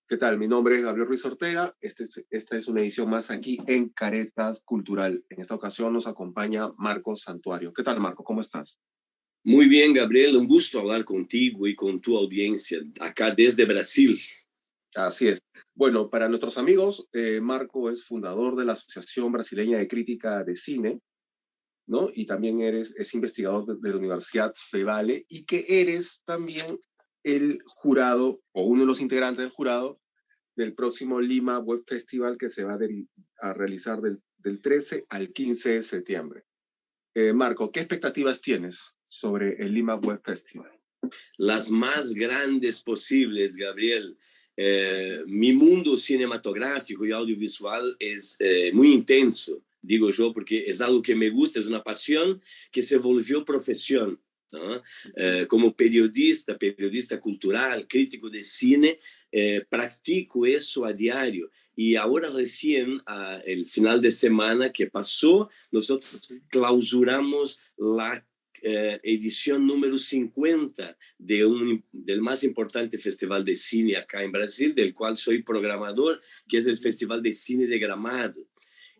¿Qué tal? Mi nombre es Gabriel Ruiz Ortega. Esta es una edición más aquí en Caretas Cultural. En esta ocasión nos acompaña Marco Santuario. ¿Qué tal, Marco? ¿Cómo estás? Muy bien, Gabriel, un gusto hablar contigo y con tu audiencia acá desde Brasil. Así es. Bueno, para nuestros amigos, Marco es fundador de la Asociación Brasileña de Crítica de Cine, ¿no? Y también es investigador de la Universidad Fevale y que eres también el jurado o uno de los integrantes del jurado del próximo Lima Web Festival que se va a realizar del 13 al 15 de septiembre. Marco, ¿qué expectativas tienes sobre el Lima Web Festival? Las más grandes posibles, Gabriel. Mi mundo cinematográfico y audiovisual es muy intenso, digo yo, porque es algo que me gusta, es una pasión que se volvió profesión, ¿no? Como periodista cultural, crítico de cine, practico eso a diario. Y ahora recién, el final de semana que pasó, nosotros clausuramos la edición número 50 del más importante festival de cine acá en Brasil, del cual soy programador, que es el Festival de Cine de Gramado.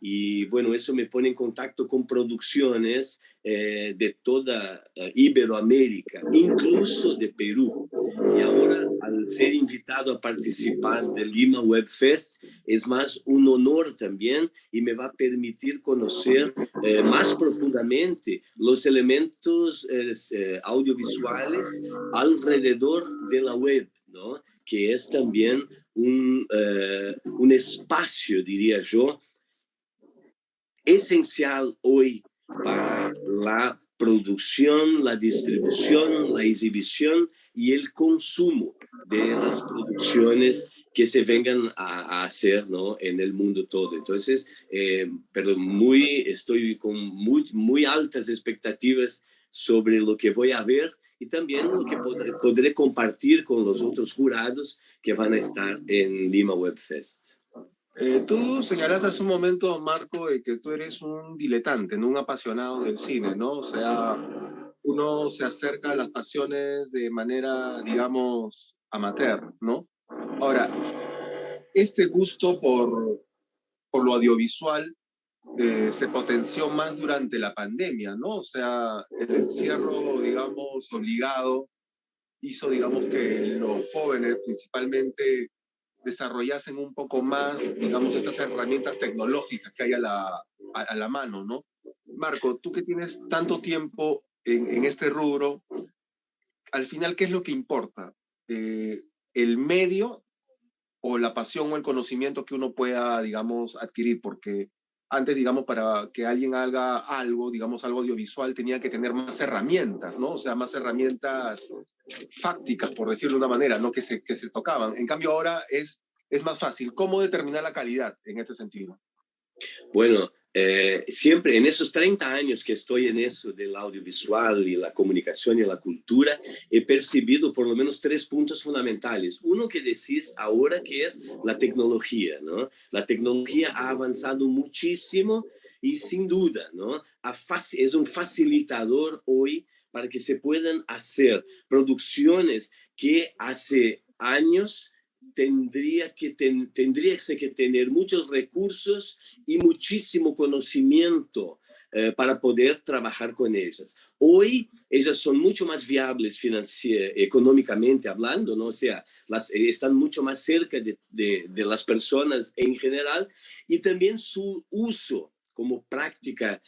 Y bueno, eso me pone en contacto con producciones de toda Iberoamérica, incluso de Perú. Y ahora, al ser invitado a participar del Lima Web Fest, es más un honor también y me va a permitir conocer más profundamente los elementos audiovisuales alrededor de la web, ¿no? Que es también un espacio, diría yo, esencial hoy para la producción, la distribución, la exhibición y el consumo de las producciones que se vengan a hacer, ¿no? En el mundo todo. Entonces, pero estoy con muy altas expectativas sobre lo que voy a ver y también lo que podré compartir con los otros jurados que van a estar en Lima Web Fest. Tú señalaste hace un momento, Marco, de que tú eres un diletante, no un apasionado del cine, ¿no? O sea, uno se acerca a las pasiones de manera, digamos, amateur, ¿no? Ahora, este gusto por lo audiovisual se potenció más durante la pandemia, ¿no? O sea, el encierro, digamos, obligado hizo, digamos, que los jóvenes principalmente desarrollasen un poco más, digamos, estas herramientas tecnológicas que hay a la mano, ¿no? Marco, tú que tienes tanto tiempo en este rubro, al final, ¿qué es lo que importa? ¿El medio o la pasión o el conocimiento que uno pueda, digamos, adquirir? Porque antes, digamos, para que alguien haga algo, digamos, algo audiovisual, tenía que tener más herramientas, ¿no? O sea, más herramientas fácticas, por decirlo de una manera, ¿no? Que se tocaban. En cambio, ahora es más fácil. ¿Cómo determinar la calidad en este sentido? Bueno, siempre en esos 30 años que estoy en eso del audiovisual y la comunicación y la cultura, he percibido por lo menos 3 puntos fundamentales. Uno que decís ahora que es la tecnología, ¿no? La tecnología ha avanzado muchísimo y sin duda, ¿no? Es un facilitador hoy para que se puedan hacer producciones que hace años tendría que tener muchos recursos y muchísimo conocimiento para poder trabajar con ellas. Hoy ellas son mucho más viables económicamente hablando, ¿no? O sea, están mucho más cerca de las personas en general y también su uso como práctica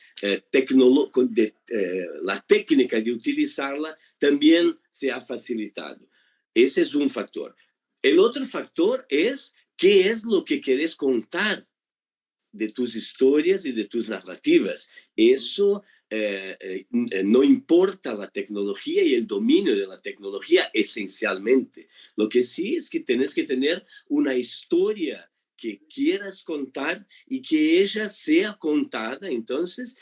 la técnica de utilizarla también se ha facilitado. Ese es un factor. El otro factor es qué es lo que querés contar de tus historias y de tus narrativas. Eso no importa la tecnología y el dominio de la tecnología esencialmente. Lo que sí es que tenés que tener una historia que quieras contar y que ella sea contada, entonces,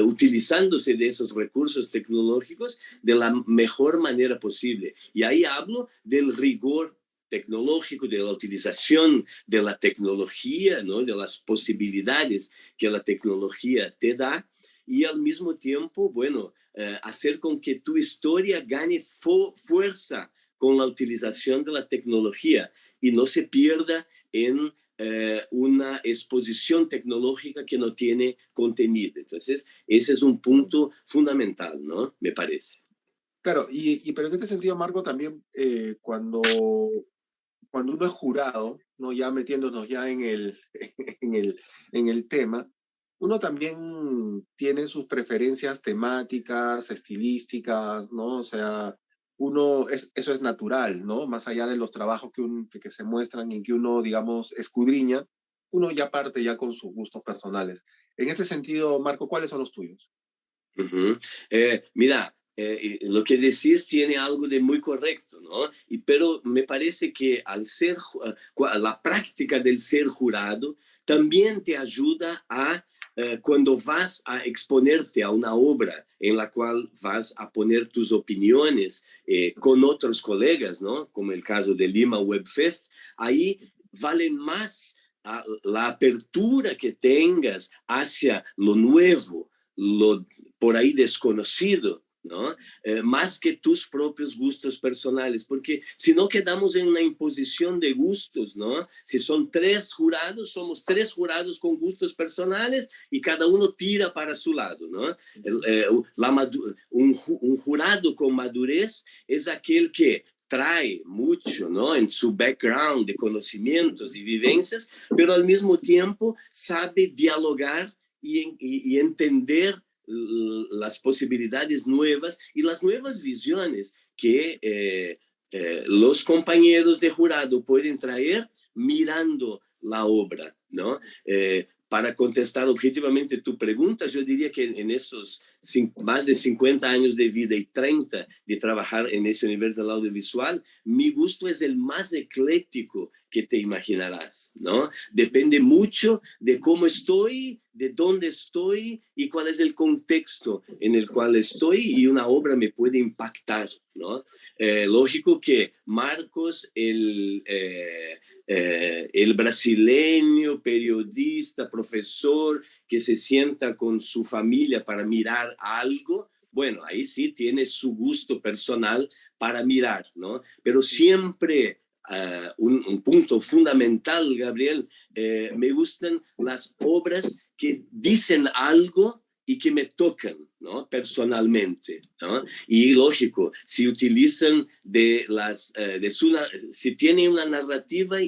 utilizándose de esos recursos tecnológicos de la mejor manera posible. Y ahí hablo del rigor tecnológico, de la utilización de la tecnología, ¿no? De las posibilidades que la tecnología te da y al mismo tiempo, bueno, hacer con que tu historia gane fuerza con la utilización de la tecnología y no se pierda en una exposición tecnológica que no tiene contenido. Entonces, ese es un punto fundamental, ¿no? Me parece. Claro, pero en este sentido, Marco, también cuando uno es jurado, ¿no? Ya metiéndonos ya en el tema, uno también tiene sus preferencias temáticas, estilísticas, ¿no? O sea, eso es natural, ¿no? Más allá de los trabajos que se muestran y que uno, digamos, escudriña, uno ya parte ya con sus gustos personales. En este sentido, Marco, ¿cuáles son los tuyos? Uh-huh. Mira, lo que decís tiene algo de muy correcto, ¿no? Pero me parece que al ser, la práctica del ser jurado también te ayuda a, cuando vas a exponerte a una obra en la cual vas a poner tus opiniones con otros colegas, ¿no? Como el caso de Lima Web Fest, ahí vale más la apertura que tengas hacia lo nuevo, lo por ahí desconocido, ¿no? Más que tus propios gustos personales, porque si no quedamos en una imposición de gustos, ¿no? Si son tres jurados, somos tres jurados con gustos personales y cada uno tira para su lado, ¿no? Un jurado con madurez es aquel que trae mucho, ¿no? En su background de conocimientos y vivencias, pero al mismo tiempo sabe dialogar y entender las posibilidades nuevas y las nuevas visiones que los compañeros de jurado pueden traer mirando la obra, ¿no? Para contestar objetivamente tu pregunta, yo diría que en esos más de 50 años de vida y 30 de trabajar en ese universo del audiovisual, mi gusto es el más ecléctico que te imaginarás, ¿no? Depende mucho de cómo estoy, de dónde estoy y cuál es el contexto en el cual estoy y una obra me puede impactar, ¿no? Lógico que Marcos, el brasileño, periodista, profesor, que se sienta con su familia para mirar algo, bueno, ahí sí tiene su gusto personal para mirar, ¿no? Pero siempre un punto fundamental, Gabriel, me gustan las obras que dicen algo y que me tocan, ¿no? Personalmente, ¿no? Y lógico, si utilizan si tienen una narrativa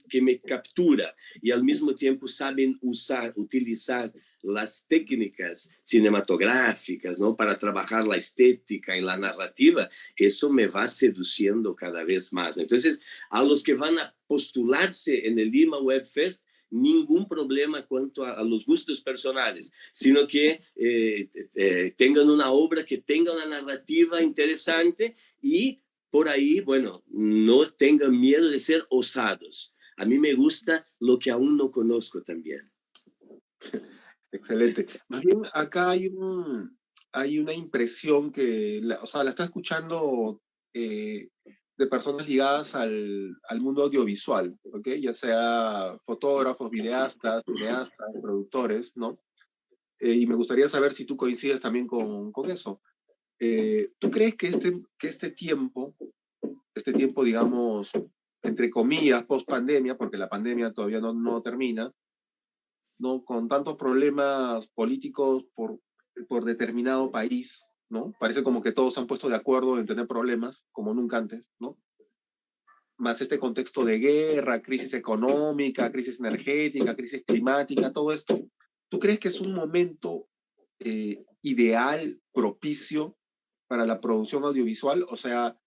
que me captura y al mismo tiempo saben utilizar las técnicas cinematográficas, ¿no? Para trabajar la estética y la narrativa, eso me va seduciendo cada vez más. Entonces, a los que van a postularse en el Lima Web Fest, ningún problema cuanto a los gustos personales, sino que tengan una obra que tenga una narrativa interesante y por ahí, bueno, no tengan miedo de ser osados. A mí me gusta lo que aún no conozco también. Excelente. Más bien, acá hay una impresión o sea, la está escuchando de personas ligadas al mundo audiovisual, ¿ok? Ya sea fotógrafos, videastas, cineastas, productores, ¿no? Y me gustaría saber si tú coincides también con eso. ¿Tú crees que este tiempo, digamos, entre comillas, post pandemia, porque la pandemia todavía no termina, ¿no? Con tantos problemas políticos por determinado país, ¿no? Parece como que todos se han puesto de acuerdo en tener problemas, como nunca antes, ¿no? Más este contexto de guerra, crisis económica, crisis energética, crisis climática, todo esto. ¿Tú crees que es un momento ideal, propicio para la producción audiovisual? O sea,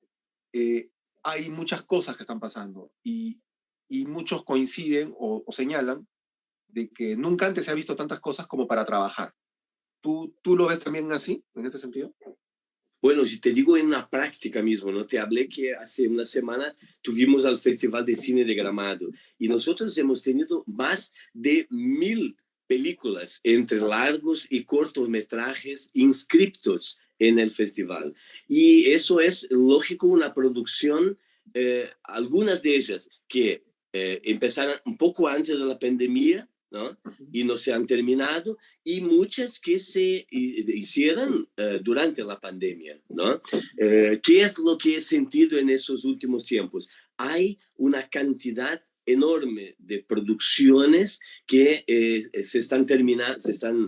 hay muchas cosas que están pasando y muchos coinciden o señalan de que nunca antes se ha visto tantas cosas como para trabajar. ¿Tú lo ves también así, en este sentido? Bueno, si te digo en la práctica mismo, ¿no? Te hablé que hace una semana tuvimos al Festival de Cine de Gramado y nosotros hemos tenido más de 1000 películas entre largos y cortometrajes inscriptos en el festival. Y eso es, lógico, una producción, algunas de ellas que empezaron un poco antes de la pandemia, ¿no? Y no se han terminado, y muchas que se hicieron durante la pandemia, ¿no? ¿Qué es lo que he sentido en esos últimos tiempos? hay una cantidad enorme de producciones que se están terminando, se están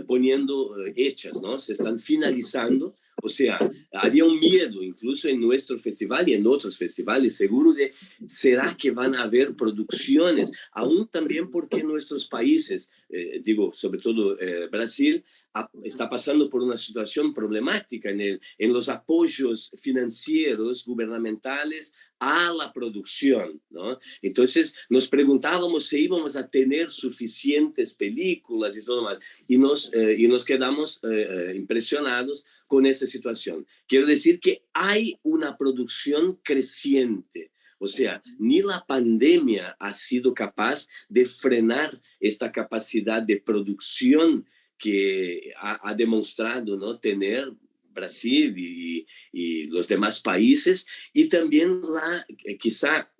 poniendo hechas, ¿no? Se están finalizando. O sea, había un miedo incluso en nuestro festival y en otros festivales, seguro de, ¿será que van a haber producciones? Aún también porque nuestros países, digo, sobre todo Brasil, está pasando por una situación problemática en los apoyos financieros gubernamentales a la producción, ¿no? Entonces nos preguntábamos si íbamos a tener suficientes películas y todo más, y nos quedamos impresionados con esa situación. Quiero decir que hay una producción creciente. O sea, ni la pandemia ha sido capaz de frenar esta capacidad de producción que ha demostrado, ¿no?, tener Brasil y los demás países, y también quizá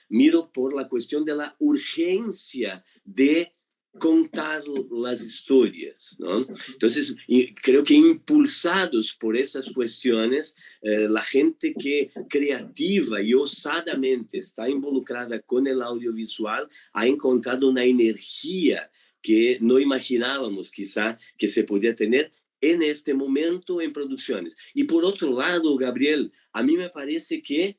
miro por la cuestión de la urgencia de contar las historias, ¿no? Entonces, creo que impulsados por esas cuestiones, la gente que creativa y osadamente está involucrada con el audiovisual ha encontrado una energía que no imaginábamos quizá que se podía tener en este momento en producciones. Y por otro lado, Gabriel, a mí me parece que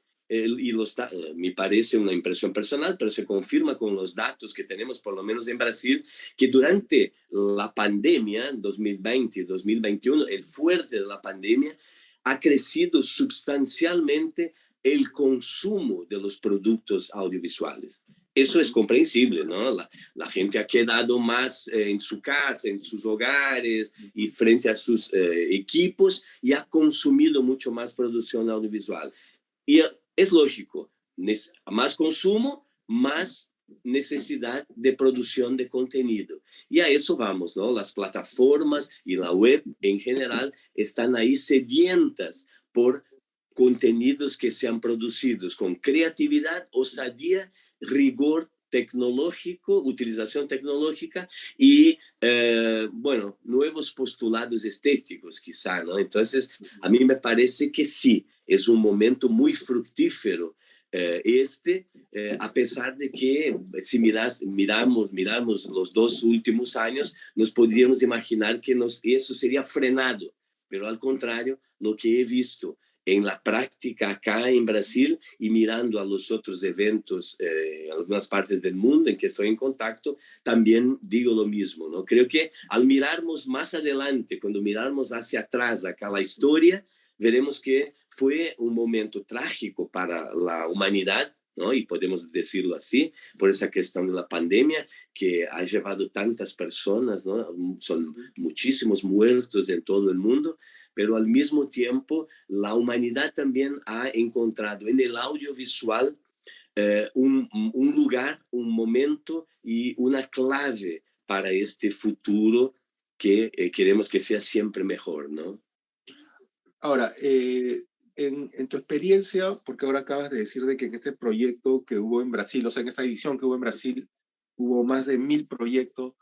me parece una impresión personal, pero se confirma con los datos que tenemos, por lo menos en Brasil, que durante la pandemia, 2020 y 2021, el fuerte de la pandemia, ha crecido sustancialmente el consumo de los productos audiovisuales. Eso es comprensible, ¿no? La gente ha quedado más en su casa, en sus hogares y frente a sus equipos, y ha consumido mucho más producción audiovisual. Y es lógico, más consumo, más necesidad de producción de contenido. Y a eso vamos, ¿no? Las plataformas y la web en general están ahí sedientas por contenidos que sean producidos con creatividad, osadía, rigor tecnológico, utilización tecnológica y, bueno, nuevos postulados estéticos quizá, ¿no? Entonces, a mí me parece que sí, es un momento muy fructífero a pesar de que si miramos los 2 últimos años, nos podríamos imaginar que eso sería frenado, pero al contrario, lo que he visto en la práctica acá en Brasil y mirando a los otros eventos en algunas partes del mundo en que estoy en contacto, también digo lo mismo, ¿no? Creo que al mirarnos más adelante, cuando mirarnos hacia atrás acá la historia, veremos que fue un momento trágico para la humanidad, ¿no? Y podemos decirlo así, por esa cuestión de la pandemia que ha llevado tantas personas, ¿no? Son muchísimos muertos en todo el mundo, pero al mismo tiempo la humanidad también ha encontrado en el audiovisual un lugar, un momento y una clave para este futuro que queremos que sea siempre mejor, ¿no? Ahora, en tu experiencia, porque ahora acabas de decir de que en este proyecto que hubo en Brasil, o sea, en esta edición que hubo en Brasil, hubo más de 1000 proyectos.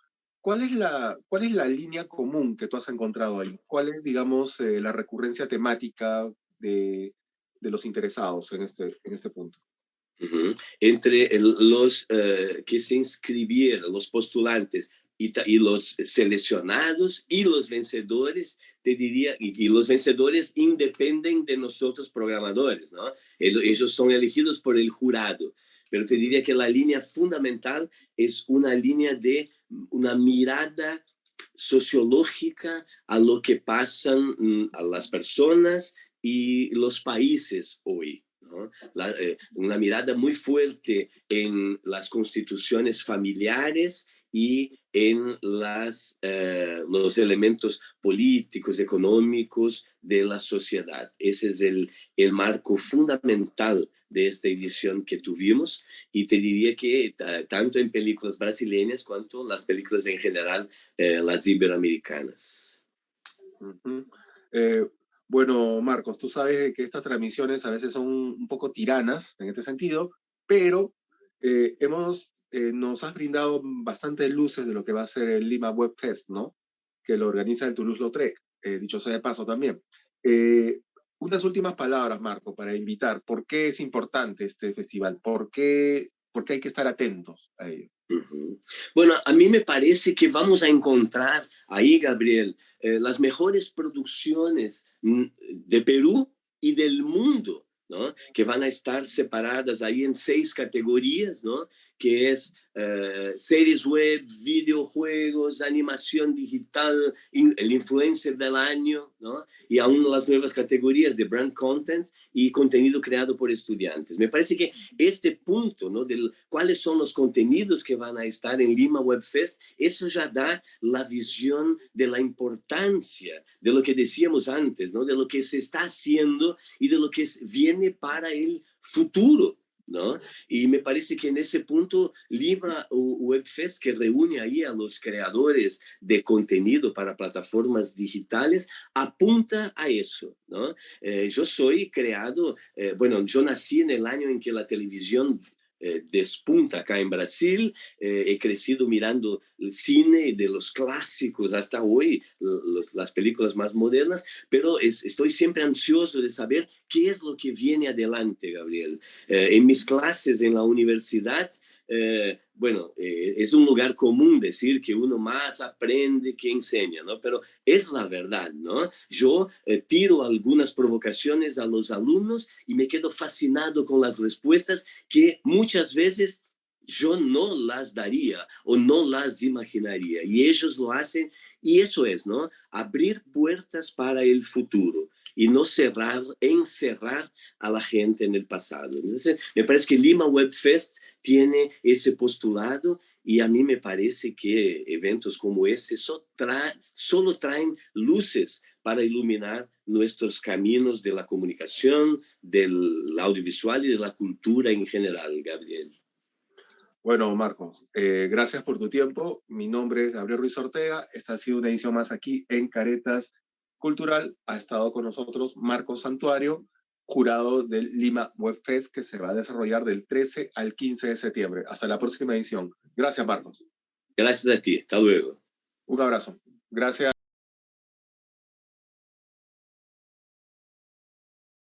¿Cuál es la línea común que tú has encontrado ahí? ¿Cuál es, digamos, la recurrencia temática de los interesados en este punto? Entre los que se inscribieron, los postulantes y los seleccionados y los vencedores, te diría, y los vencedores independen de nosotros programadores, ¿no? Ellos son elegidos por el jurado, pero te diría que la línea fundamental es una línea de una mirada sociológica a lo que pasan a las personas y los países hoy, ¿no? Una mirada muy fuerte en las constituciones familiares y en los elementos políticos, económicos de la sociedad. Ese es el marco fundamental de esta edición que tuvimos, y te diría que tanto en películas brasileñas cuanto las películas en general, las iberoamericanas. Ujú. Eh, bueno, Marcos, tú sabes que estas transmisiones a veces son un poco tiranas en este sentido, pero nos has brindado bastantes luces de lo que va a ser el Lima Web Fest, ¿no? Que lo organiza el Toulouse-Lautrec, dicho sea de paso también. Eh, unas últimas palabras, Marco, para invitar. ¿Por qué es importante este festival? Por qué hay que estar atentos a ello? Ujú. Bueno, a mí me parece que vamos a encontrar ahí, Gabriel, las mejores producciones de Perú y del mundo, ¿no? Que van a estar separadas ahí en 6 categorías, ¿no? Que es series web, videojuegos, animación digital, el influencer del año, ¿no? Y aún las nuevas categorías de brand content y contenido creado por estudiantes. Me parece que este punto, ¿no? De cuáles son los contenidos que van a estar en Lima Web Fest, eso ya da la visión de la importancia de lo que decíamos antes, ¿no? De lo que se está haciendo y de lo que viene para el futuro, ¿no? Y me parece que en ese punto Lima Web Fest, que reúne ahí a los creadores de contenido para plataformas digitales, apunta a eso, ¿no? Yo soy creado, bueno, yo nací en el año en que la televisión despunta acá en Brasil, he crecido mirando el cine de los clásicos hasta hoy, las películas más modernas, pero estoy siempre ansioso de saber qué es lo que viene adelante, Gabriel. En mis clases en la universidad, bueno, es un lugar común decir que uno más aprende que enseña, ¿no? Pero es la verdad, ¿no? Yo tiro algunas provocaciones a los alumnos y me quedo fascinado con las respuestas que muchas veces yo no las daría o no las imaginaría. Y ellos lo hacen y eso es, ¿no? Abrir puertas para el futuro y no encerrar a la gente en el pasado. Entonces, me parece que Lima Web Fest tiene ese postulado y a mí me parece que eventos como este solo traen luces para iluminar nuestros caminos de la comunicación, del audiovisual y de la cultura en general, Gabriel. Bueno, Marcos, gracias por tu tiempo. Mi nombre es Gabriel Ruiz Ortega. Esta ha sido una edición más aquí en Caretas Cultural. Ha estado con nosotros Marcos Santuario, jurado del Lima Web Fest, que se va a desarrollar del 13 al 15 de septiembre. Hasta la próxima edición. Gracias, Marcos. Gracias a ti. Hasta luego. Un abrazo. Gracias.